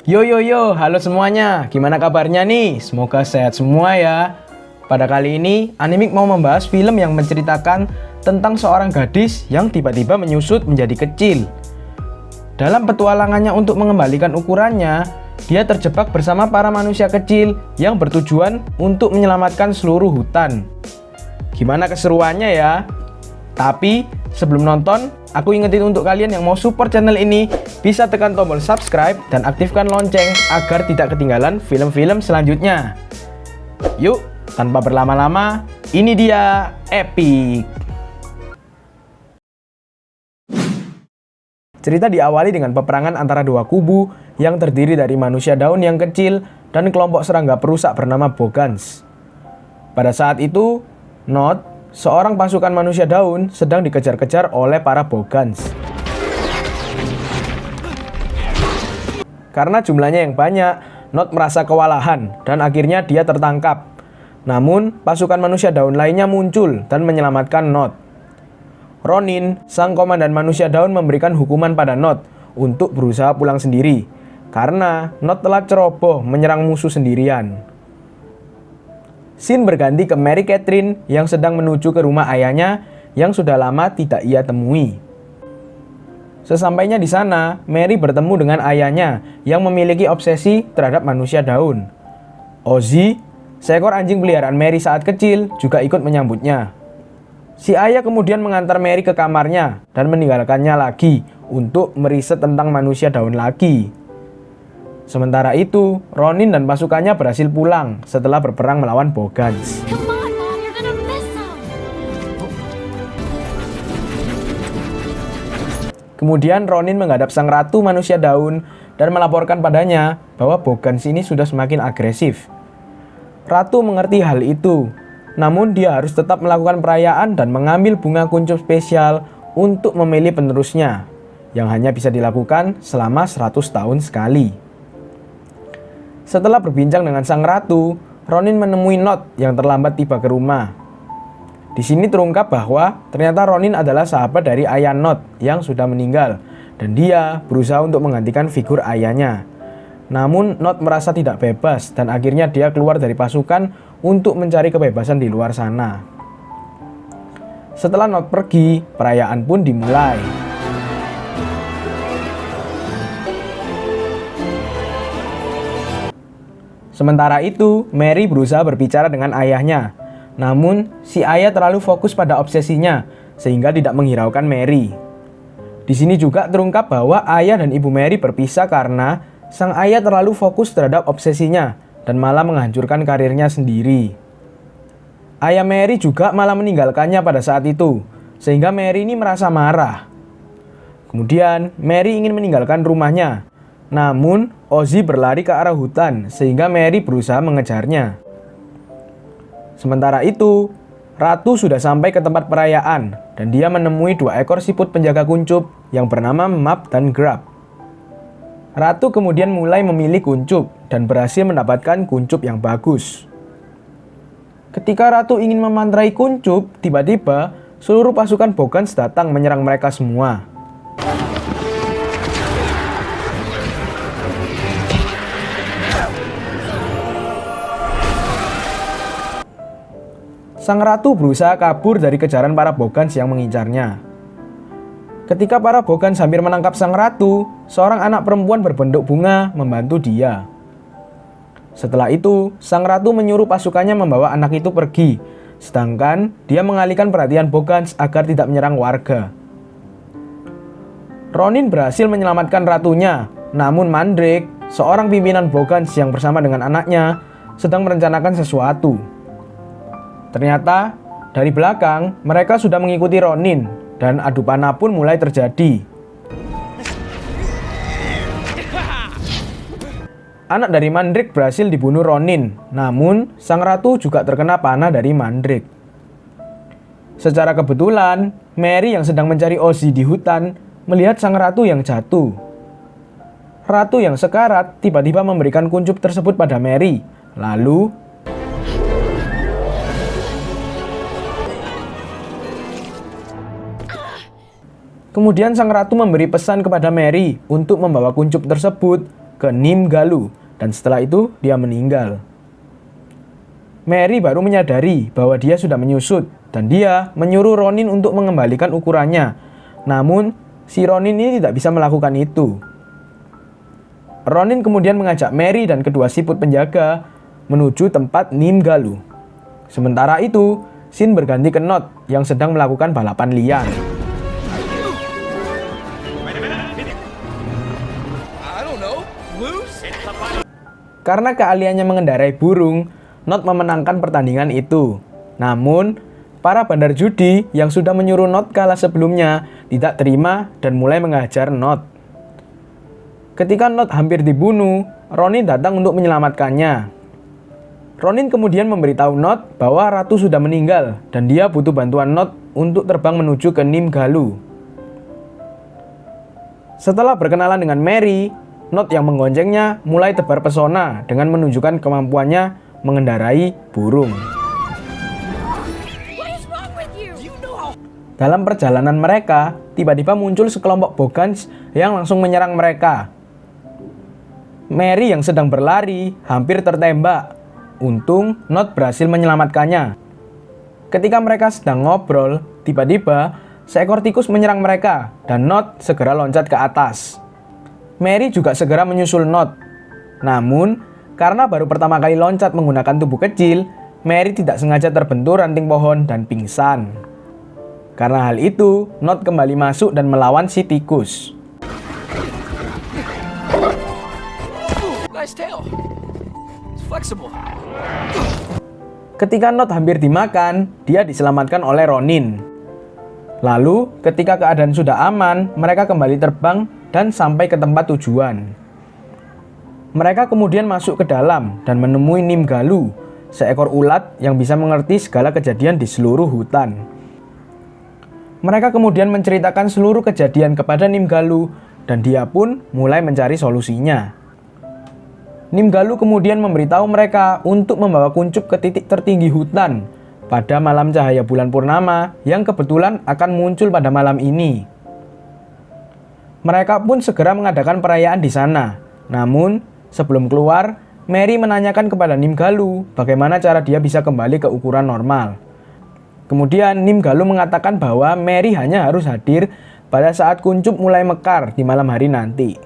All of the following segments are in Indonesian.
Yo yo yo, halo semuanya. Gimana kabarnya nih? Semoga sehat semua ya. Pada kali ini, Animik mau membahas film yang menceritakan tentang seorang gadis yang tiba-tiba menyusut menjadi kecil. Dalam petualangannya untuk mengembalikan ukurannya, dia terjebak bersama para manusia kecil yang bertujuan untuk menyelamatkan seluruh hutan. Gimana keseruannya ya? Tapi sebelum nonton, aku ingetin untuk kalian yang mau support channel ini, bisa tekan tombol subscribe dan aktifkan lonceng agar tidak ketinggalan film-film selanjutnya. Yuk, tanpa berlama-lama, ini dia Epic. Cerita diawali dengan peperangan antara dua kubu yang terdiri dari manusia daun yang kecil dan kelompok serangga perusak bernama Bogans. Pada saat itu, Nodt, seorang pasukan manusia daun, sedang dikejar-kejar oleh para Bogans. Karena jumlahnya yang banyak, Nodt merasa kewalahan dan akhirnya dia tertangkap. Namun, pasukan manusia daun lainnya muncul dan menyelamatkan Nodt. Ronin, sang komandan manusia daun, memberikan hukuman pada Nodt untuk berusaha pulang sendiri karena Nodt telah ceroboh menyerang musuh sendirian. Scene berganti ke Mary Catherine yang sedang menuju ke rumah ayahnya yang sudah lama tidak ia temui. Sesampainya di sana, Mary bertemu dengan ayahnya yang memiliki obsesi terhadap manusia daun. Ozzy, seekor anjing peliharaan Mary saat kecil, juga ikut menyambutnya. Si ayah kemudian mengantar Mary ke kamarnya dan meninggalkannya lagi untuk meriset tentang manusia daun lagi. Sementara itu, Ronin dan pasukannya berhasil pulang setelah berperang melawan Bogans. Kemudian Ronin menghadap sang ratu manusia daun dan melaporkan padanya bahwa Bogans ini sudah semakin agresif. Ratu mengerti hal itu, namun dia harus tetap melakukan perayaan dan mengambil bunga kuncup spesial untuk memilih penerusnya, yang hanya bisa dilakukan selama 100 tahun sekali. Setelah berbincang dengan sang ratu, Ronin menemui Nodt yang terlambat tiba ke rumah. Di sini terungkap bahwa ternyata Ronin adalah sahabat dari ayah Nodt yang sudah meninggal dan dia berusaha untuk menggantikan figur ayahnya. Namun Nodt merasa tidak bebas dan akhirnya dia keluar dari pasukan untuk mencari kebebasan di luar sana. Setelah Nodt pergi, perayaan pun dimulai. Sementara itu, Mary berusaha berbicara dengan ayahnya. Namun, si ayah terlalu fokus pada obsesinya, sehingga tidak menghiraukan Mary. Di sini juga terungkap bahwa ayah dan ibu Mary berpisah karena sang ayah terlalu fokus terhadap obsesinya dan malah menghancurkan karirnya sendiri. Ayah Mary juga malah meninggalkannya pada saat itu, sehingga Mary ini merasa marah. Kemudian, Mary ingin meninggalkan rumahnya. Namun, Ozzy berlari ke arah hutan sehingga Mary berusaha mengejarnya. Sementara itu, Ratu sudah sampai ke tempat perayaan dan dia menemui dua ekor siput penjaga kuncup yang bernama Map dan Grab. Ratu kemudian mulai memilih kuncup dan berhasil mendapatkan kuncup yang bagus. Ketika Ratu ingin memantrai kuncup, tiba-tiba seluruh pasukan Bogans datang menyerang mereka semua. Sang ratu berusaha kabur dari kejaran para Bogans yang mengincarnya. Ketika para Bogans hampir menangkap sang ratu, seorang anak perempuan berbentuk bunga membantu dia. Setelah itu, sang ratu menyuruh pasukannya membawa anak itu pergi, sedangkan dia mengalihkan perhatian Bogans agar tidak menyerang warga. Ronin berhasil menyelamatkan ratunya, namun Mandrake, seorang pimpinan Bogans yang bersama dengan anaknya, sedang merencanakan sesuatu. Ternyata, dari belakang, mereka sudah mengikuti Ronin, dan adu panah pun mulai terjadi. Anak dari Mandrake berhasil dibunuh Ronin, namun sang ratu juga terkena panah dari Mandrake. Secara kebetulan, Mary yang sedang mencari Ozzy di hutan, melihat sang ratu yang jatuh. Ratu yang sekarat tiba-tiba memberikan kuncup tersebut pada Mary, lalu Kemudian sang ratu memberi pesan kepada Mary untuk membawa kuncup tersebut ke Nim Galu, dan setelah itu dia meninggal. Mary baru menyadari bahwa dia sudah menyusut, dan dia menyuruh Ronin untuk mengembalikan ukurannya. Namun, si Ronin ini tidak bisa melakukan itu. Ronin kemudian mengajak Mary dan kedua siput penjaga menuju tempat Nim Galu. Sementara itu, Shin berganti ke Nodt yang sedang melakukan balapan liar. Karena keahliannya mengendarai burung, Nodt memenangkan pertandingan itu. Namun, para bandar judi yang sudah menyuruh Nodt kalah sebelumnya tidak terima dan mulai menghajar Nodt. Ketika Nodt hampir dibunuh, Ronin datang untuk menyelamatkannya. Ronin kemudian memberitahu Nodt bahwa ratu sudah meninggal dan dia butuh bantuan Nodt untuk terbang menuju ke Nim Galu. Setelah berkenalan dengan Mary, Nodt yang menggoncengnya mulai tebar pesona dengan menunjukkan kemampuannya mengendarai burung. Dalam perjalanan mereka, tiba-tiba muncul sekelompok Bogans yang langsung menyerang mereka. Mary yang sedang berlari hampir tertembak. Untung, Nodt berhasil menyelamatkannya. Ketika mereka sedang ngobrol, tiba-tiba seekor tikus menyerang mereka dan Nodt segera loncat ke atas. Mary juga segera menyusul Nodt. Namun, karena baru pertama kali loncat menggunakan tubuh kecil, Mary tidak sengaja terbentur ranting pohon dan pingsan. Karena hal itu, Nodt kembali masuk dan melawan si tikus. Ketika Nodt hampir dimakan, dia diselamatkan oleh Ronin. Lalu, ketika keadaan sudah aman, mereka kembali terbang dan sampai ke tempat tujuan. Mereka kemudian masuk ke dalam dan menemui Nim Galu, seekor ulat yang bisa mengerti segala kejadian di seluruh hutan. Mereka kemudian menceritakan seluruh kejadian kepada Nim Galu dan dia pun mulai mencari solusinya. Nim Galu kemudian memberitahu mereka untuk membawa kuncup ke titik tertinggi hutan pada malam cahaya bulan purnama yang kebetulan akan muncul pada malam ini. Mereka pun segera mengadakan perayaan di sana. Namun, sebelum keluar, Mary menanyakan kepada Nim Galu bagaimana cara dia bisa kembali ke ukuran normal. Kemudian Nim Galu mengatakan bahwa Mary hanya harus hadir pada saat kuncup mulai mekar di malam hari nanti.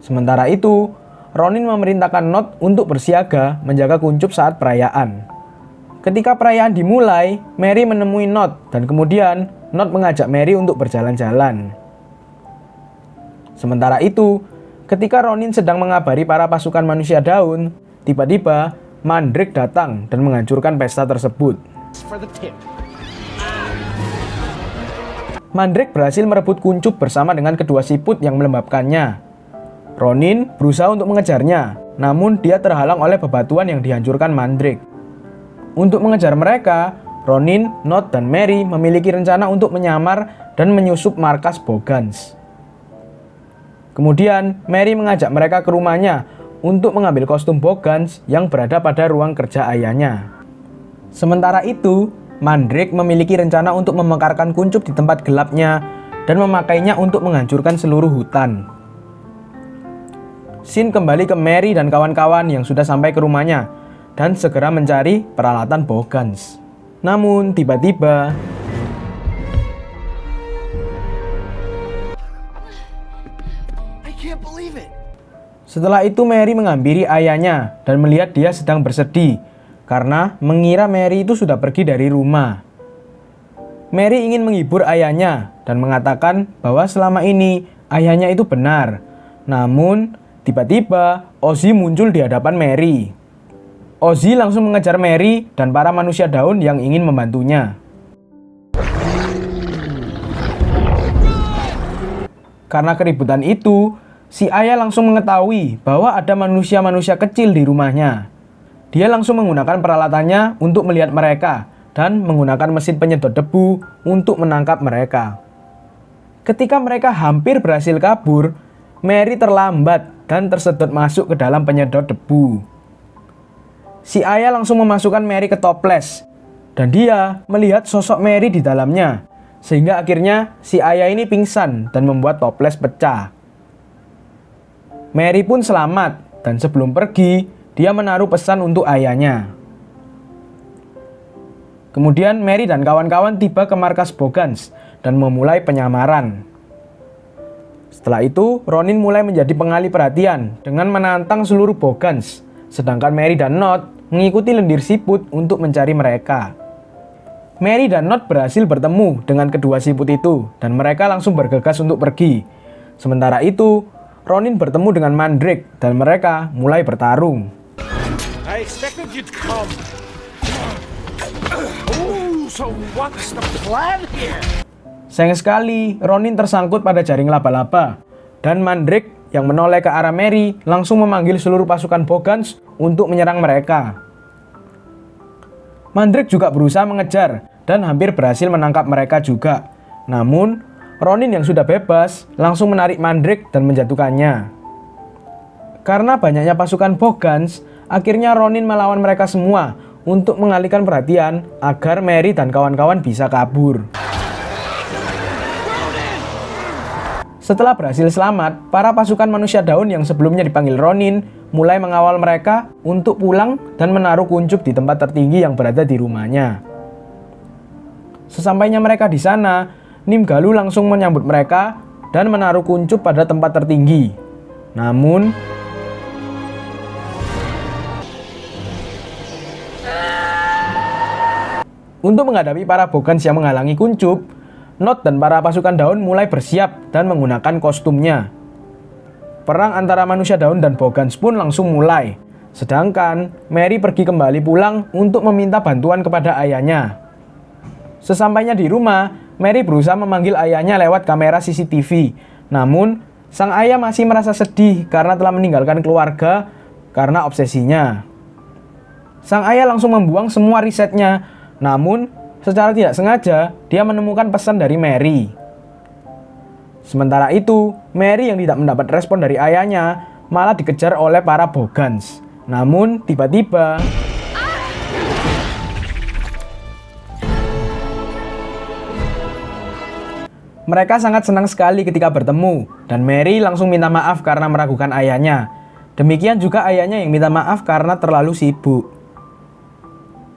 Sementara itu, Ronin memerintahkan Nodt untuk bersiaga menjaga kuncup saat perayaan. Ketika perayaan dimulai, Mary menemui Nodt dan kemudian Nodt mengajak Mary untuk berjalan-jalan. Sementara itu, ketika Ronin sedang mengabari para pasukan manusia daun, tiba-tiba Mandrake datang dan menghancurkan pesta tersebut. Mandrake berhasil merebut kuncup bersama dengan kedua siput yang melembabkannya. Ronin berusaha untuk mengejarnya, namun dia terhalang oleh bebatuan yang dihancurkan Mandrake. Untuk mengejar mereka, Ronin, Nodt, dan Mary memiliki rencana untuk menyamar dan menyusup markas Bogans. Kemudian, Mary mengajak mereka ke rumahnya untuk mengambil kostum Bogans yang berada pada ruang kerja ayahnya. Sementara itu, Mandrake memiliki rencana untuk memekarkan kuncup di tempat gelapnya dan memakainya untuk menghancurkan seluruh hutan. Shin kembali ke Mary dan kawan-kawan yang sudah sampai ke rumahnya dan segera mencari peralatan Bogans. Namun, tiba-tiba setelah itu Mary menghampiri ayahnya dan melihat dia sedang bersedih karena mengira Mary itu sudah pergi dari rumah. Mary ingin menghibur ayahnya dan mengatakan bahwa selama ini ayahnya itu benar. Namun, tiba-tiba Ozzy muncul di hadapan Mary. Ozzy langsung mengejar Mary dan para manusia daun yang ingin membantunya. Karena keributan itu, si ayah langsung mengetahui bahwa ada manusia-manusia kecil di rumahnya. Dia langsung menggunakan peralatannya untuk melihat mereka dan menggunakan mesin penyedot debu untuk menangkap mereka. Ketika mereka hampir berhasil kabur, Mary terlambat dan tersedot masuk ke dalam penyedot debu. Si ayah langsung memasukkan Mary ke toples dan dia melihat sosok Mary di dalamnya, sehingga akhirnya si ayah ini pingsan dan membuat toples pecah. Mary pun selamat dan sebelum pergi, dia menaruh pesan untuk ayahnya. Kemudian Mary dan kawan-kawan tiba ke markas Bogans dan memulai penyamaran. Setelah itu, Ronin mulai menjadi pengalih perhatian dengan menantang seluruh Bogans, sedangkan Mary dan Nod mengikuti lendir siput untuk mencari mereka. Mary dan Nod berhasil bertemu dengan kedua siput itu dan mereka langsung bergegas untuk pergi. Sementara itu, Ronin bertemu dengan Mandrake dan mereka mulai bertarung. I expected you to come. Oh, so what's the plan here? Sayang sekali, Ronin tersangkut pada jaring laba-laba dan Mandrake yang menoleh ke arah Mary langsung memanggil seluruh pasukan Bogans untuk menyerang mereka. Mandrake juga berusaha mengejar dan hampir berhasil menangkap mereka juga. Namun, Ronin yang sudah bebas langsung menarik Mandrake dan menjatuhkannya. Karena banyaknya pasukan Bogans, akhirnya Ronin melawan mereka semua untuk mengalihkan perhatian agar Mary dan kawan-kawan bisa kabur. Setelah berhasil selamat, para pasukan manusia daun yang sebelumnya dipanggil Ronin mulai mengawal mereka untuk pulang dan menaruh kuncup di tempat tertinggi yang berada di rumahnya. Sesampainya mereka di sana, Nimgalu langsung menyambut mereka dan menaruh kuncup pada tempat tertinggi. Namun, untuk menghadapi para Bogans yang menghalangi kuncup, Nod dan para pasukan daun mulai bersiap dan menggunakan kostumnya. Perang antara manusia daun dan Bogans pun langsung mulai. Sedangkan Mary pergi kembali pulang untuk meminta bantuan kepada ayahnya. Sesampainya di rumah, Mary berusaha memanggil ayahnya lewat kamera CCTV. Namun, sang ayah masih merasa sedih karena telah meninggalkan keluarga karena obsesinya. Sang ayah langsung membuang semua risetnya. Namun, secara tidak sengaja, dia menemukan pesan dari Mary. Sementara itu, Mary yang tidak mendapat respon dari ayahnya malah dikejar oleh para Bogans. Namun, tiba-tiba mereka sangat senang sekali ketika bertemu, dan Mary langsung minta maaf karena meragukan ayahnya. Demikian juga ayahnya yang minta maaf karena terlalu sibuk.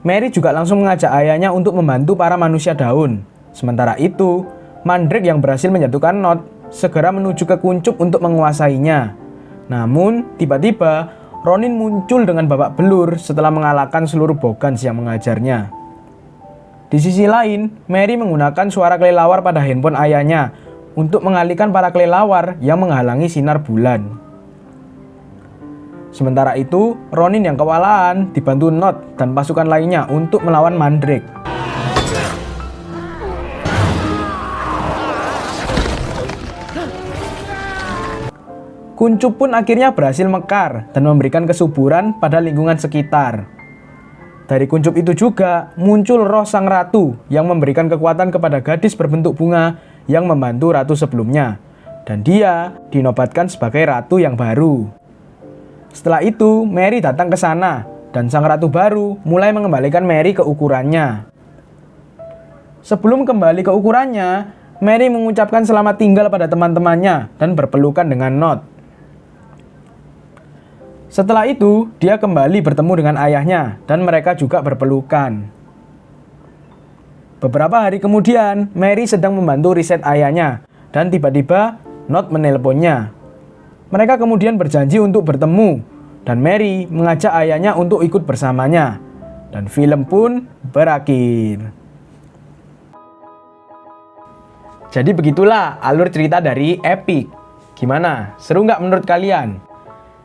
Mary juga langsung mengajak ayahnya untuk membantu para manusia daun. Sementara itu, Mandrake yang berhasil menjatuhkan Nod segera menuju ke kuncup untuk menguasainya. Namun, tiba-tiba Ronin muncul dengan babak belur setelah mengalahkan seluruh Bogans yang mengajarnya. Di sisi lain, Mary menggunakan suara kelelawar pada handphone ayahnya untuk mengalihkan para kelelawar yang menghalangi sinar bulan. Sementara itu, Ronin yang kewalahan dibantu Nod dan pasukan lainnya untuk melawan Mandrake. Kuncup pun akhirnya berhasil mekar dan memberikan kesuburan pada lingkungan sekitar. Dari kuncup itu juga muncul roh sang ratu yang memberikan kekuatan kepada gadis berbentuk bunga yang membantu ratu sebelumnya. Dan dia dinobatkan sebagai ratu yang baru. Setelah itu, Mary datang ke sana, dan sang ratu baru mulai mengembalikan Mary ke ukurannya. Sebelum kembali ke ukurannya, Mary mengucapkan selamat tinggal pada teman-temannya dan berpelukan dengan Nod. Setelah itu, dia kembali bertemu dengan ayahnya, dan mereka juga berpelukan. Beberapa hari kemudian, Mary sedang membantu riset ayahnya, dan tiba-tiba Nod menelponnya. Mereka kemudian berjanji untuk bertemu, dan Mary mengajak ayahnya untuk ikut bersamanya. Dan film pun berakhir. Jadi begitulah alur cerita dari Epic. Gimana? Seru nggak menurut kalian?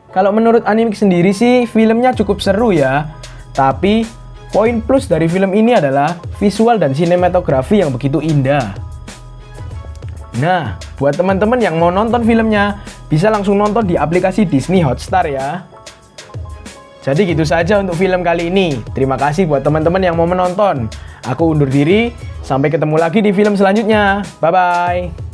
Kalau menurut Animik sendiri sih, filmnya cukup seru ya. Tapi, poin plus dari film ini adalah visual dan sinematografi yang begitu indah. Nah, buat teman-teman yang mau nonton filmnya, bisa langsung nonton di aplikasi Disney Hotstar ya. Jadi gitu saja untuk film kali ini. Terima kasih buat teman-teman yang mau menonton. Aku undur diri, sampai ketemu lagi di film selanjutnya. Bye-bye.